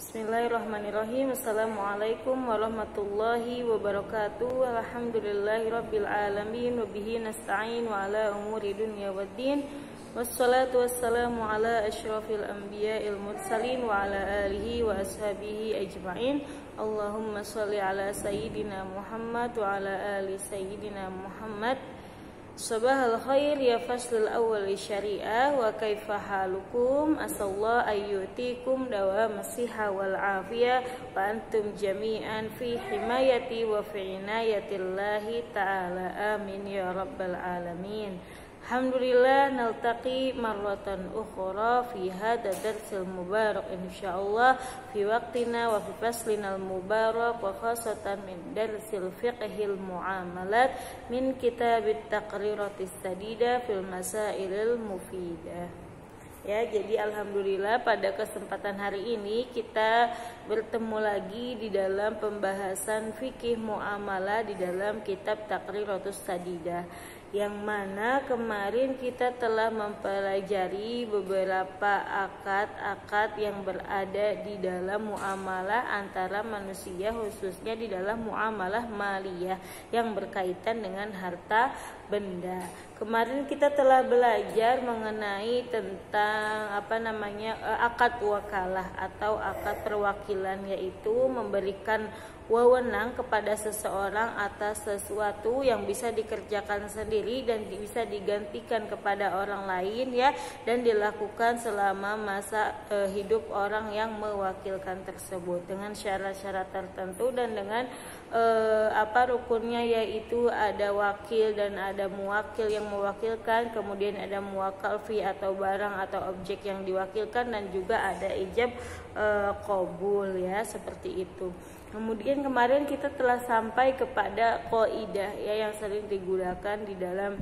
Bismillahirrahmanirrahim. Assalamualaikum warahmatullahi wabarakatuh. Alhamdulillahirabbil alamin wa bihi nasta'in wa ala umuri dunya waddin. Wassalatu wassalamu ala asyrafil anbiya'il mursalin wa ala alihi wa ashabihi ajma'in. Allahumma shalli ala sayyidina Muhammad wa ala ali sayyidina Muhammad. Sabahal khair ya faslul awal syariah wa kaifa halukum asallahu ayyutikum dawam siha wal afiyah wa antum jami'an fi himayati wa fi inayatillahi ta'ala amin ya rabbal alamin. Alhamdulillah naltaqi marratan ukhra fi hadha darsil mubarak insyaallah fi waqtina wa fi faslinal mubarak wa khasatan min darsil fiqhil muamalat min kitabit taqriratis sadida fil masailil mufidah. Ya, jadi alhamdulillah pada kesempatan hari ini kita bertemu lagi di dalam pembahasan fikih muamalah di dalam kitab Taqriratus Sadidah, yang mana kemarin kita telah mempelajari beberapa akad-akad yang berada di dalam muamalah antara manusia, khususnya di dalam muamalah maliyah yang berkaitan dengan harta benda. Kemarin kita telah belajar mengenai tentang akad wakalah atau akad perwakilan, yaitu memberikan wewenang kepada seseorang atas sesuatu yang bisa dikerjakan sendiri dan bisa digantikan kepada orang lain, ya, dan dilakukan selama masa hidup orang yang mewakilkan tersebut dengan syarat-syarat tertentu dan dengan rukunnya, yaitu ada wakil dan ada muwakil yang mewakilkan, kemudian ada muwakkal fi atau barang atau objek yang diwakilkan, dan juga ada ijab qabul, ya, seperti itu. Kemudian kemarin kita telah sampai kepada qaidah, ya, yang sering digunakan di dalam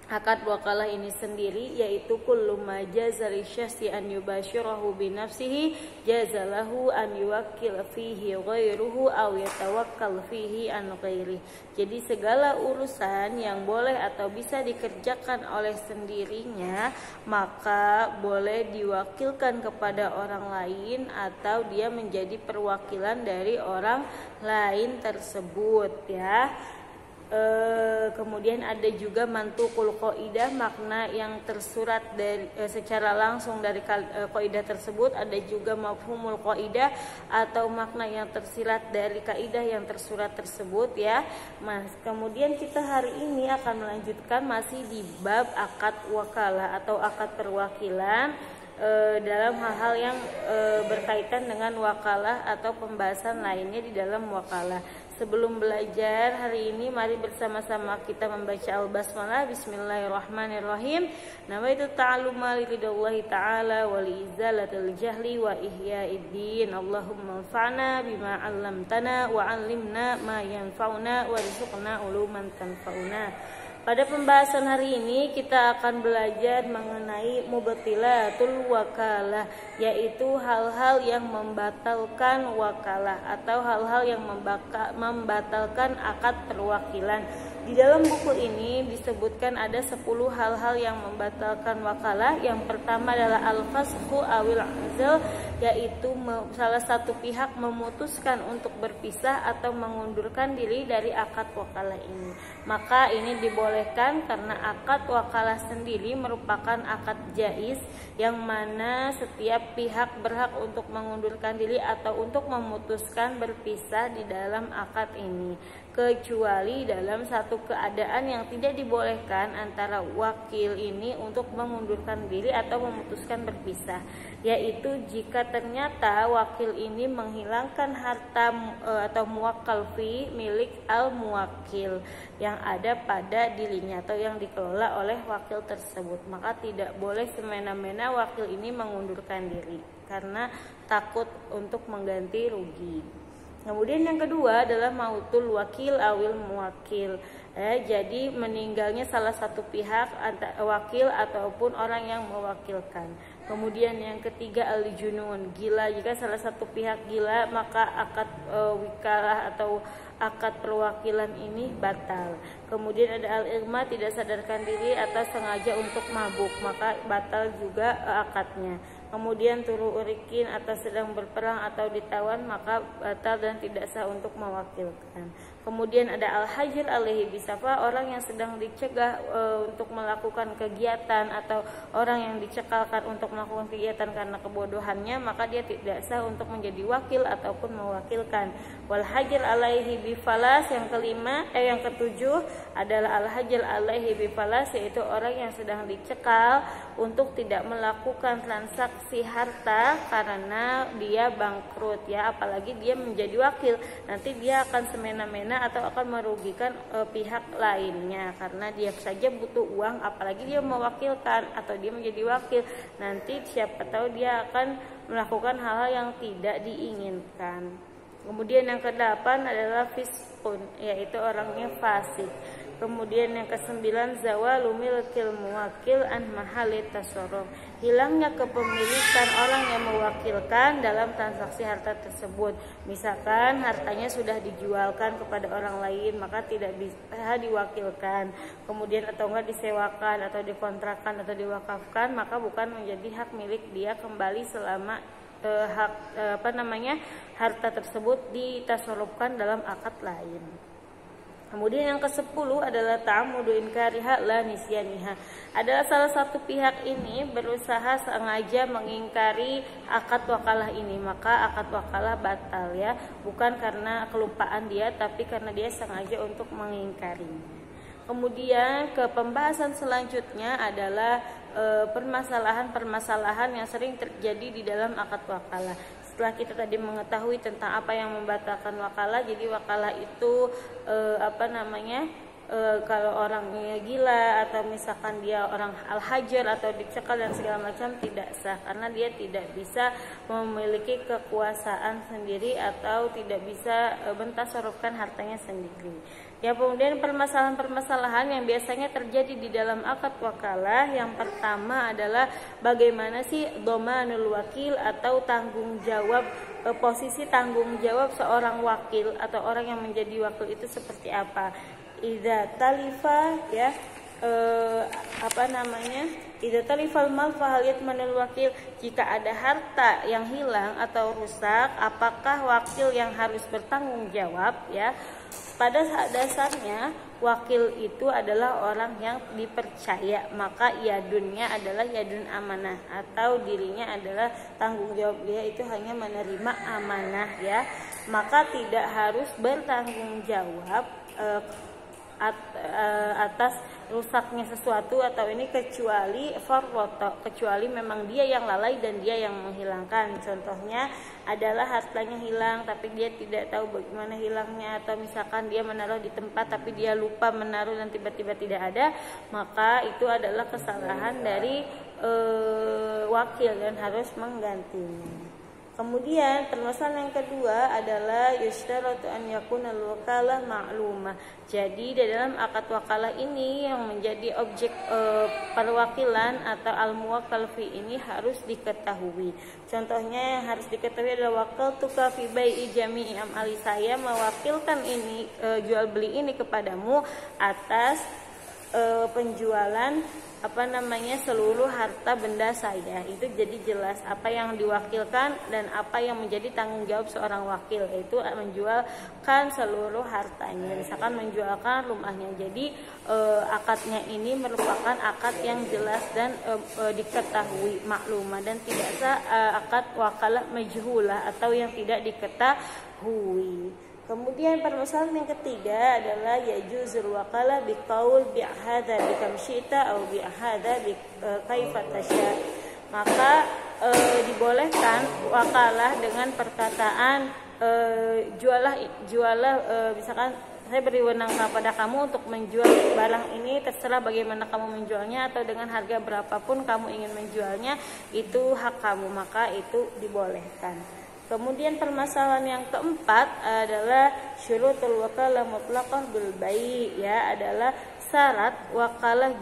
akad wakalah ini sendiri, yaitu kullu ma jaza li syakhsi an yubashirahu bi nafsihi jazalahu an yuwakkil fihi ghairuhu aw yatawakkal fihi an ghairi. Jadi segala urusan yang boleh atau bisa dikerjakan oleh sendirinya maka boleh diwakilkan kepada orang lain atau dia menjadi perwakilan dari orang lain tersebut, ya. Kemudian ada juga mantukul qaidah, makna yang tersurat dari secara langsung dari qaidah tersebut. Ada juga mafhumul qaidah atau makna yang tersirat dari kaidah yang tersurat tersebut, ya. Mas, kemudian kita hari ini akan melanjutkan masih di bab akad wakalah atau akad perwakilan dalam hal-hal yang berkaitan dengan wakalah atau pembahasan lainnya di dalam wakalah. Sebelum belajar hari ini, mari bersama-sama kita membaca al-basmalah. Bismillahirrahmanirrahim. Nawaitu ta'alluma lillahi ta'ala wa liizalatil jahli wa ihya'id-din. Allahumma anfa'na bima 'allamtana wa 'allimna ma yanfa'una warzuqna uluman tanfa'una. Pada pembahasan hari ini kita akan belajar mengenai mubtilatul wakalah, yaitu hal-hal yang membatalkan wakalah atau hal-hal yang membatalkan akad perwakilan. Di dalam buku ini disebutkan ada 10 hal-hal yang membatalkan wakalah. Yang pertama adalah al-fasqu awil azl, yaitu salah satu pihak memutuskan untuk berpisah atau mengundurkan diri dari akad wakalah ini. Maka ini dibolehkan karena akad wakalah sendiri merupakan akad jaiz, yang mana setiap pihak berhak untuk mengundurkan diri atau untuk memutuskan berpisah di dalam akad ini, kecuali dalam satu keadaan yang tidak dibolehkan antara wakil ini untuk mengundurkan diri atau memutuskan berpisah, yaitu jika ternyata wakil ini menghilangkan harta atau muwakkal fi milik al-muwakil yang ada pada dirinya atau yang dikelola oleh wakil tersebut, maka tidak boleh semena-mena wakil ini mengundurkan diri karena takut untuk mengganti rugi. Kemudian yang kedua adalah mautul wakil awil muwakil. Jadi meninggalnya salah satu pihak, wakil ataupun orang yang mewakilkan. Kemudian yang ketiga al-junun, gila. Jika salah satu pihak gila, maka akad wikalah atau akad perwakilan ini batal. Kemudian ada al-irma, tidak sadarkan diri atau sengaja untuk mabuk, maka batal juga akadnya. kemudian turu urikin atau sedang berperang atau ditawan, maka batal dan tidak sah untuk mewakilkan. Kemudian ada al-hajir alaihi bisafa, orang yang sedang dicegah untuk melakukan kegiatan atau orang yang dicekalkan untuk melakukan kegiatan karena kebodohannya, maka dia tidak sah untuk menjadi wakil ataupun mewakilkan. Wal hajir alaihi bifalas, yang ketujuh adalah al-hajir alaihi bifalas, yaitu orang yang sedang dicekal untuk tidak melakukan transaksi harta karena dia bangkrut ya, apalagi dia menjadi wakil, nanti dia akan semena-mena atau akan merugikan pihak lainnya karena dia saja butuh uang, apalagi dia mewakilkan atau dia menjadi wakil, nanti siapa tahu dia akan melakukan hal-hal yang tidak diinginkan. Kemudian yang ke-8 adalah fiskun, yaitu orangnya fasik. Kemudian yang ke-9 zawalu milkil muwakil an mahalli tasarruf, hilangnya kepemilikan orang yang mewakilkan dalam transaksi harta tersebut. Misalkan hartanya sudah dijualkan kepada orang lain, maka tidak bisa diwakilkan. Kemudian atau enggak disewakan atau dikontrakkan atau diwakafkan, maka bukan menjadi hak milik dia kembali selama harta tersebut ditasarrufkan dalam akad lain. Kemudian yang ke-10 adalah ta'amudu inkariha la nisyaniha. Adalah salah satu pihak ini berusaha sengaja mengingkari akad wakalah ini, maka akad wakalah batal ya, bukan karena kelupaan dia tapi karena dia sengaja untuk mengingkarinya. Kemudian ke pembahasan selanjutnya adalah permasalahan-permasalahan yang sering terjadi di dalam akad wakalah. Setelah kita tadi mengetahui tentang apa yang membatalkan wakalah, jadi wakalah itu kalau orangnya gila atau misalkan dia orang al-hajar atau dicekal dan segala macam tidak sah karena dia tidak bisa memiliki kekuasaan sendiri atau tidak bisa mentasarrufkan hartanya sendiri. Ya, kemudian permasalahan-permasalahan yang biasanya terjadi di dalam akad wakalah, yang pertama adalah bagaimana sih dhamanul wakil atau tanggung jawab, posisi tanggung jawab seorang wakil atau orang yang menjadi wakil itu seperti apa. Idza talifa ya idza talifal mal fa hal yatmanul wakil, jika ada harta yang hilang atau rusak, apakah wakil yang harus bertanggung jawab ya? Pada dasarnya wakil itu adalah orang yang dipercaya, maka yadunnya adalah yadun amanah atau dirinya adalah tanggung jawab dia itu hanya menerima amanah ya, maka tidak harus bertanggung jawab atas rusaknya sesuatu atau ini kecuali farroto, kecuali memang dia yang lalai dan dia yang menghilangkan. Contohnya adalah hartanya hilang tapi dia tidak tahu bagaimana hilangnya, atau misalkan dia menaruh di tempat tapi dia lupa menaruh dan tiba-tiba tidak ada, maka itu adalah kesalahan dari wakil dan harus menggantinya. Kemudian permasalahan yang kedua adalah yushtaratu an yakuna al-wakalah ma'lumah. Jadi di dalam akad wakalah ini yang menjadi objek perwakilan atau al-muwakkal fi ini harus diketahui. Contohnya yang harus diketahui adalah wakaltuka fi bai'i jami'i amali, saya mewakilkan ini jual beli ini kepadamu atas penjualan seluruh harta benda saya. Itu jadi jelas apa yang diwakilkan dan apa yang menjadi tanggung jawab seorang wakil, yaitu menjualkan seluruh hartanya. Misalkan menjualkan rumahnya, jadi akadnya ini merupakan akad yang jelas dan diketahui maklumah, dan tidak akad wakalah majhulah atau yang tidak diketahui. Kemudian permasalahan yang ketiga adalah yajuzul wakalah biqaul bi'ahadha bikamsyita atau bi'ahadha kaifa tasya. Maka dibolehkan wakalah dengan perkataan jualah misalkan saya beri wewenang kepada kamu untuk menjual barang ini, terserah bagaimana kamu menjualnya atau dengan harga berapapun kamu ingin menjualnya, itu hak kamu, maka itu dibolehkan. Kemudian permasalahan yang keempat adalah syurutul wakalah mutlaqah bil bai', ya, adalah syarat wakalah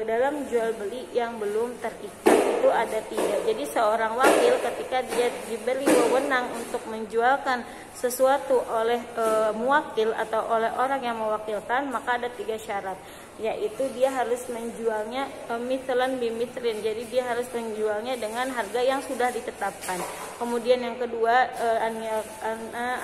dalam jual beli yang belum terikat. Itu ada 3. Jadi seorang wakil ketika dia diberi wewenang untuk menjualkan sesuatu oleh muwakil atau oleh orang yang mewakilkan, maka ada 3 syarat. yaitu dia harus menjualnya mithlan bimithlin, jadi dia harus menjualnya dengan harga yang sudah ditetapkan. Kemudian yang kedua,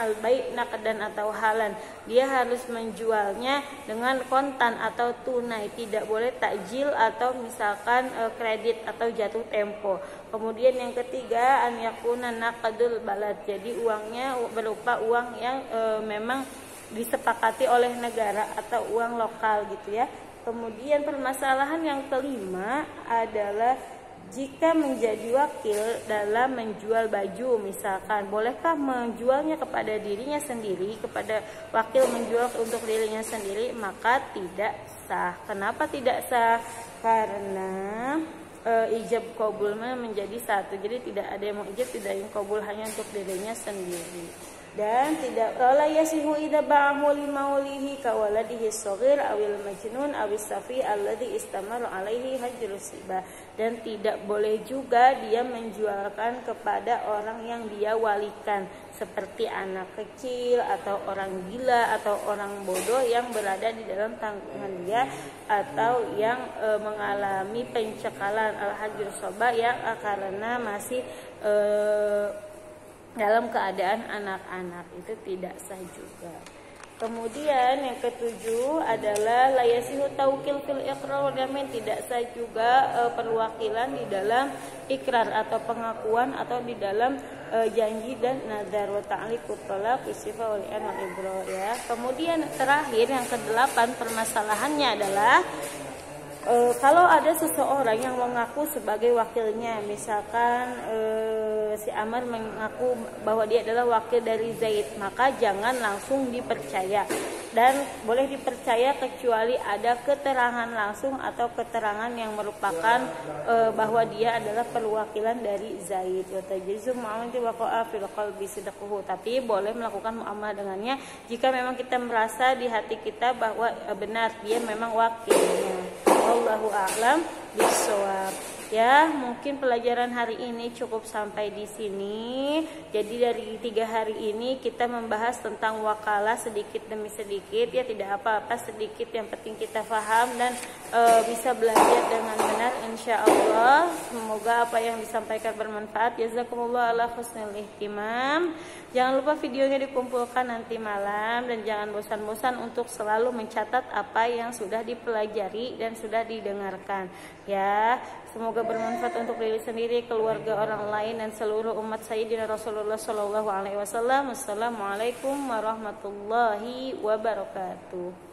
al-bai' naqdan atau halan, dia harus menjualnya dengan kontan atau tunai, tidak boleh takjil atau misalkan kredit atau jatuh tempo. Kemudian yang ketiga, an yakuna naqdul balad, jadi uangnya berupa uang yang memang disepakati oleh negara atau uang lokal gitu ya. Kemudian permasalahan yang kelima adalah jika menjadi wakil dalam menjual baju, misalkan bolehkah menjualnya kepada dirinya sendiri, kepada wakil menjual untuk dirinya sendiri, maka tidak sah. Kenapa tidak sah? Karena ijab qabul menjadi satu, jadi tidak ada yang mengijab, tidak ada yang qabul, hanya untuk dirinya sendiri. Dan tidak la yasihu idza ba'ahu li maulihi ka waladihi shaghir awil majnun awis safi alladhi istamara alaihi hajrus riba, dan tidak boleh juga dia menjualkan kepada orang yang dia walikan seperti anak kecil atau orang gila atau orang bodoh yang berada di dalam tanggungan dia, atau yang mengalami pencekalan al-hajrus riba yang karena masih dalam keadaan anak-anak, itu tidak sah juga. Kemudian yang ketujuh adalah la yasihu taukil fil iqrar wal yamin, tidak sah juga perwakilan di dalam ikrar atau pengakuan atau di dalam janji dan nazar wa ta'liqut talaq isifa wal ibra ya. Kemudian terakhir yang kedelapan permasalahannya adalah kalau ada seseorang yang mengaku sebagai wakilnya, misalkan si Amr mengaku bahwa dia adalah wakil dari Zaid, maka jangan langsung dipercaya, dan boleh dipercaya kecuali ada keterangan langsung atau keterangan yang merupakan bahwa dia adalah perwakilan dari Zaid. Tapi boleh melakukan muamalah dengannya jika memang kita merasa di hati kita bahwa benar dia memang wakilnya. Wallahu a'lam bishawab. Ya, mungkin pelajaran hari ini cukup sampai di sini. Jadi dari 3 hari ini kita membahas tentang wakalah sedikit demi sedikit ya, tidak apa-apa, sedikit yang penting kita paham dan bisa belajar dengan benar insyaallah. Semoga apa yang disampaikan bermanfaat. Jazakumullah ala husnil ihtimam. Jangan lupa videonya dikumpulkan nanti malam, dan jangan bosan-bosan untuk selalu mencatat apa yang sudah dipelajari dan sudah didengarkan ya. Semoga bermanfaat untuk diri sendiri, keluarga, orang lain, dan seluruh umat Sayyidina Rasulullah SAW. Wassalamualaikum warahmatullahi wabarakatuh.